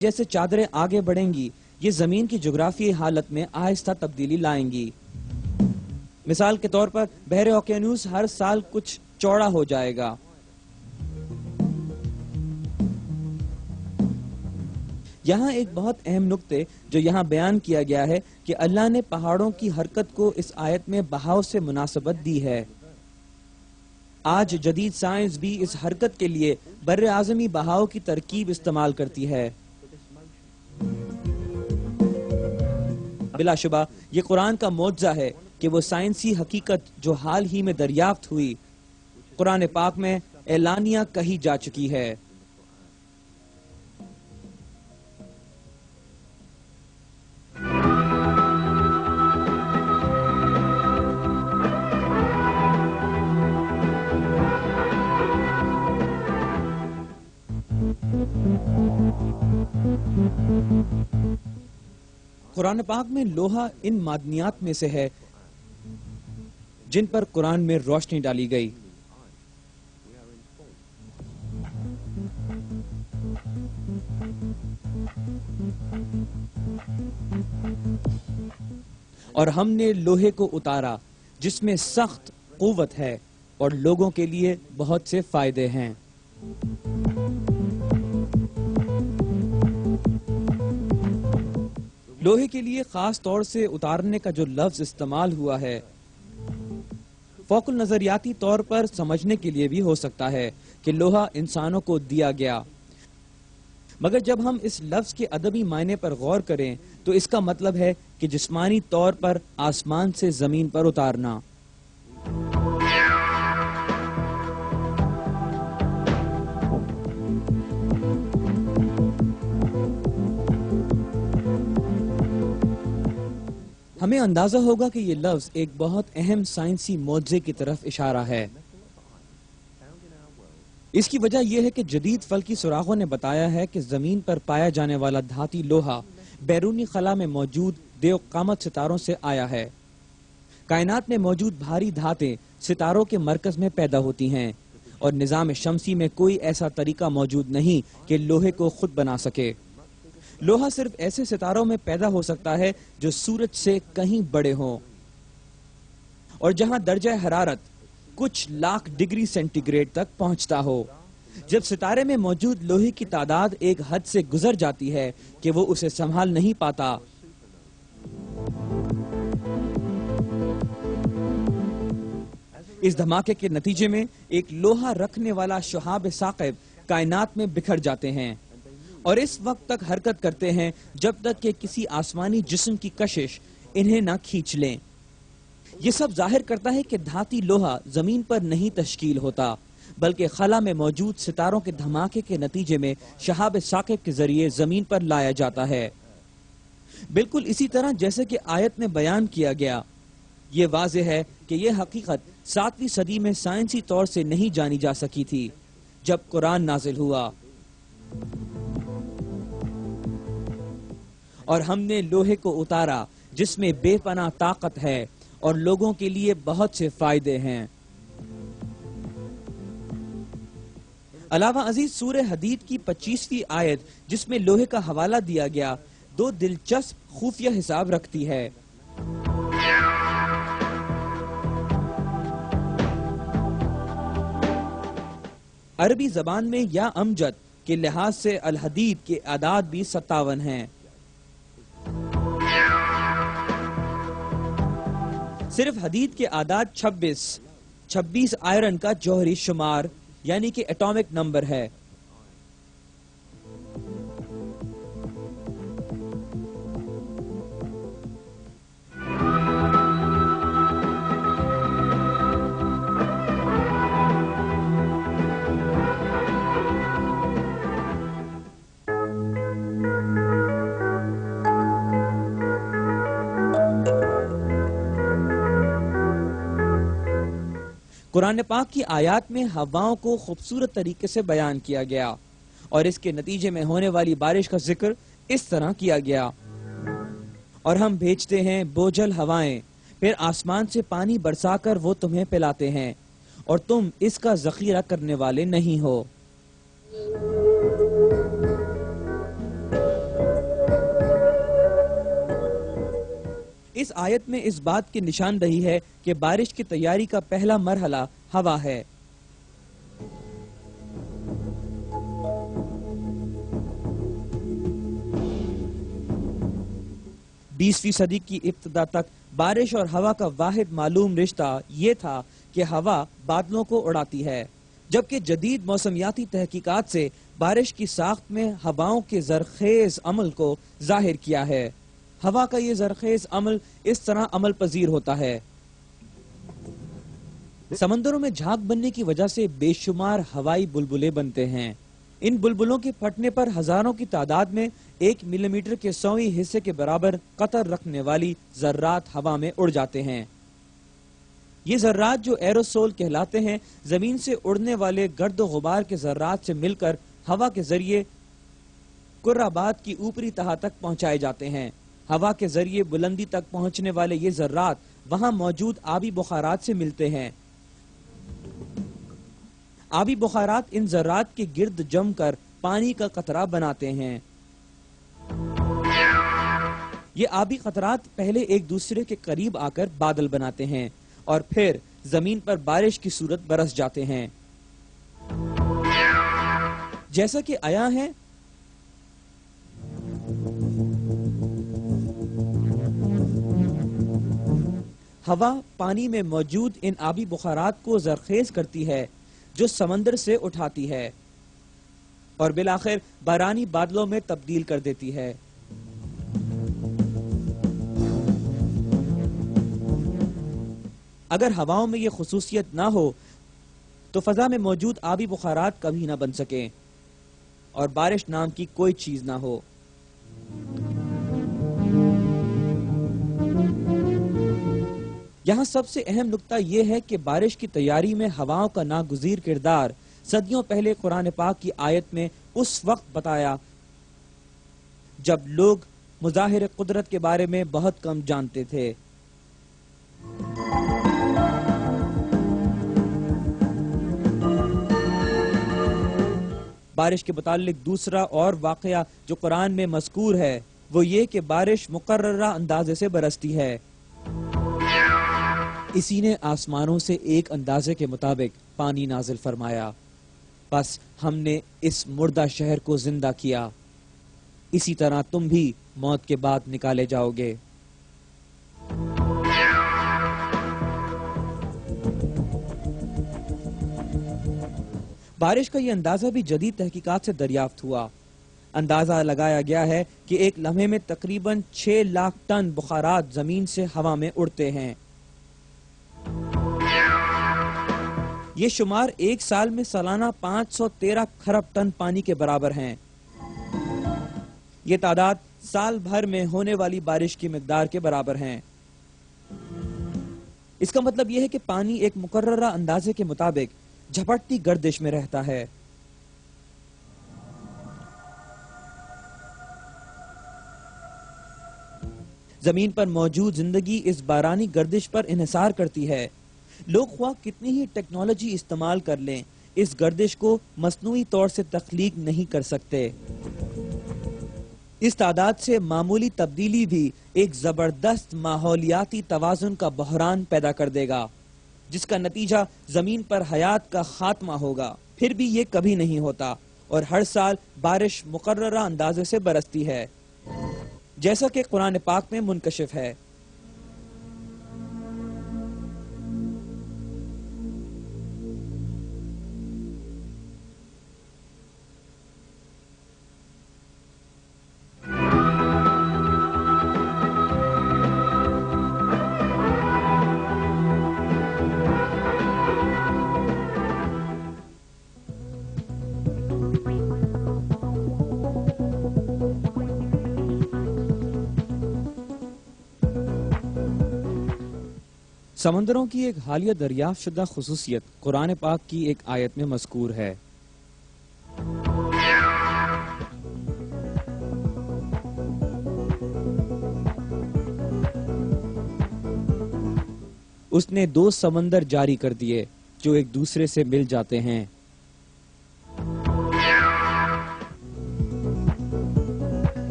جیسے چادریں آگے بڑھیں گی یہ زمین کی جغرافیائی حالت میں آہستہ تبدیلی لائیں گی۔ مثال کے طور پر بحر اوقیانوس ہر سال کچھ چوڑا ہو جائے گا۔ یہاں ایک بہت اہم نقطے جو یہاں بیان کیا گیا ہے کہ اللہ نے پہاڑوں کی حرکت کو اس آیت میں بہاؤ سے مناسبت دی ہے۔ آج جدید سائنس بھی اس حرکت کے لیے بر اعظمی بہاؤ کی ترکیب استعمال کرتی ہے۔ بلا شبہ یہ قرآن کا معجزہ ہے کہ وہ سائنسی حقیقت جو حال ہی میں دریافت ہوئی قرآن پاک میں اعلانیہ کہی جا چکی ہے۔ قرآن پاک میں لوہا ان معدنیات میں سے ہے جن پر قرآن میں روشنی ڈالی گئی۔ اور ہم نے لوہے کو اتارا جس میں سخت قوت ہے اور لوگوں کے لیے بہت سے فائدے ہیں۔ لوہے کے لیے خاص طور سے اتارنے کا جو لفظ استعمال ہوا ہے فوق النظریاتی طور پر سمجھنے کے لیے بھی ہو سکتا ہے کہ لوہا انسانوں کو دیا گیا، مگر جب ہم اس لفظ کے ادبی معنی پر غور کریں تو اس کا مطلب ہے کہ جسمانی طور پر آسمان سے زمین پر اتارنا۔ ہمیں اندازہ ہوگا کہ یہ لفظ ایک بہت اہم سائنسی معجزے کی طرف اشارہ ہے۔ اس کی وجہ یہ ہے کہ جدید فلکی سراغوں نے بتایا ہے کہ زمین پر پایا جانے والا دھاتی لوہا بیرونی خلا میں موجود دیو قامت ستاروں سے آیا ہے۔ کائنات میں موجود بھاری دھاتیں ستاروں کے مرکز میں پیدا ہوتی ہیں اور نظام شمسی میں کوئی ایسا طریقہ موجود نہیں کہ لوہے کو خود بنا سکے۔ لوہا صرف ایسے ستاروں میں پیدا ہو سکتا ہے جو سورج سے کہیں بڑے ہوں اور جہاں درجہ حرارت کچھ لاکھ ڈگری سینٹی گریڈ تک پہنچتا ہو۔ جب ستارے میں موجود لوہے کی تعداد ایک حد سے گزر جاتی ہے کہ وہ اسے سنبھال نہیں پاتا، اس دھماکے کے نتیجے میں ایک لوہا رکھنے والا شہاب ثاقب کائنات میں بکھر جاتے ہیں اور اس وقت تک حرکت کرتے ہیں جب تک کہ کسی آسمانی جسم کی کشش انہیں نہ کھینچ لیں۔ یہ سب ظاہر کرتا ہے کہ دھاتی لوہا زمین پر نہیں تشکیل ہوتا بلکہ خلا میں موجود ستاروں کے دھماکے کے نتیجے میں شہاب ثاقب کے ذریعے زمین پر لایا جاتا ہے۔ بالکل اسی طرح جیسے کہ آیت میں بیان کیا گیا، یہ واضح ہے کہ یہ حقیقت 7ویں صدی میں سائنسی طور سے نہیں جانی جا سکی تھی جب قرآن نازل ہوا۔ اور ہم نے لوہے کو اتارا جس میں بے پناہ طاقت ہے اور لوگوں کے لیے بہت سے فائدے ہیں۔ علاوہ ازیں سورہ حدید کی 25ویں آیت جس میں لوہے کا حوالہ دیا گیا دو دلچسپ خفیہ حساب رکھتی ہے۔ عربی زبان میں یا امجد کے لحاظ سے الحدید کے اعداد بھی 57 ہیں۔ صرف حدید کے اعداد 26 آئرن کا جوہری شمار یعنی کہ ایٹامک نمبر ہے۔ قرآن پاک کی آیات میں ہواؤں کو خوبصورت طریقے سے بیان کیا گیا اور اس کے نتیجے میں ہونے والی بارش کا ذکر اس طرح کیا گیا، اور ہم بھیجتے ہیں بوجھل ہوائیں، پھر آسمان سے پانی برسا کر وہ تمہیں پلاتے ہیں اور تم اس کا ذخیرہ کرنے والے نہیں ہو۔ اس آیت میں اس بات کی نشاندہی ہے کہ بارش کی تیاری کا پہلا مرحلہ ہوا ہے۔ 20ویں صدی کی ابتدا تک بارش اور ہوا کا واحد معلوم رشتہ یہ تھا کہ ہوا بادلوں کو اڑاتی ہے، جبکہ جدید موسمیاتی تحقیقات سے بارش کی ساخت میں ہواؤں کے زرخیز عمل کو ظاہر کیا ہے۔ ہوا کا یہ زرخیز عمل اس طرح عمل پذیر ہوتا ہے۔ سمندروں میں جھاگ بننے کی وجہ سے بے شمار ہوائی بلبلے بنتے ہیں۔ ان بلبلوں کے پھٹنے پر ہزاروں کی تعداد میں 1 ملی میٹر کے 100ویں حصے کے برابر قطر رکھنے والی ذرات ہوا میں اڑ جاتے ہیں۔ یہ ذرات جو ایروسول کہلاتے ہیں، زمین سے اڑنے والے گرد و غبار کے ذرات سے مل کر ہوا کے ذریعے کرابات کی اوپری تہہ تک پہنچائے جاتے ہیں۔ ہوا کے ذریعے بلندی تک پہنچنے والے یہ ذرات وہاں موجود آبی بخارات سے ملتے ہیں۔ آبی بخارات ان ذرات کے گرد جم کر پانی کا قطرہ بناتے ہیں۔ یہ آبی قطرات پہلے ایک دوسرے کے قریب آ کر بادل بناتے ہیں اور پھر زمین پر بارش کی صورت برس جاتے ہیں۔ جیسا کہ آیا ہے، ہوا پانی میں موجود ان آبی بخارات کو زرخیز کرتی ہے جو سمندر سے اٹھاتی ہے اور بالآخر بارانی بادلوں میں تبدیل کر دیتی ہے۔ اگر ہواؤں میں یہ خصوصیت نہ ہو تو فضا میں موجود آبی بخارات کبھی نہ بن سکیں اور بارش نام کی کوئی چیز نہ ہو۔ یہاں سب سے اہم نکتہ یہ ہے کہ بارش کی تیاری میں ہواؤں کا ناگزیر کردار صدیوں پہلے قرآن پاک کی آیت میں اس وقت بتایا جب لوگ مظاہر قدرت کے بارے میں بہت کم جانتے تھے۔ بارش کے متعلق دوسرا اور واقعہ جو قرآن میں مذکور ہے وہ یہ کہ بارش مقررہ اندازے سے برستی ہے۔ اسی نے آسمانوں سے ایک اندازے کے مطابق پانی نازل فرمایا، بس ہم نے اس مردہ شہر کو زندہ کیا، اسی طرح تم بھی موت کے بعد نکالے جاؤ گے۔ بارش کا یہ اندازہ بھی جدید تحقیقات سے دریافت ہوا۔ اندازہ لگایا گیا ہے کہ ایک لمحے میں تقریباً 6 لاکھ ٹن بخارات زمین سے ہوا میں اڑتے ہیں۔ یہ شمار ایک سال میں سالانہ 513 کھرب ٹن پانی کے برابر ہیں۔ یہ تعداد سال بھر میں ہونے والی بارش کی مقدار کے برابر ہیں۔ اس کا مطلب یہ ہے کہ پانی ایک مقررہ اندازے کے مطابق جھپٹتی گردش میں رہتا ہے۔ زمین پر موجود زندگی اس بارانی گردش پر انحصار کرتی ہے۔ لوگ خواہ کتنی ہی ٹیکنالوجی استعمال کر لیں، اس گردش کو مصنوعی طور سے تخلیق نہیں کر سکتے۔ اس تعداد سے معمولی تبدیلی بھی ایک زبردست ماحولیاتی توازن کا بحران پیدا کر دے گا، جس کا نتیجہ زمین پر حیات کا خاتمہ ہوگا۔ پھر بھی یہ کبھی نہیں ہوتا اور ہر سال بارش مقررہ اندازے سے برستی ہے، جیسا کہ قرآن پاک میں منکشف ہے۔ سمندروں کی ایک حالیہ دریافت شدہ خصوصیت قرآن پاک کی ایک آیت میں مذکور ہے۔ اس نے 2 سمندر جاری کر دیے جو ایک دوسرے سے مل جاتے ہیں۔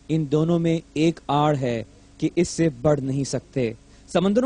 ان دونوں میں ایک آڑ ہے کہ اس سے بڑھ نہیں سکتے۔ سمندروں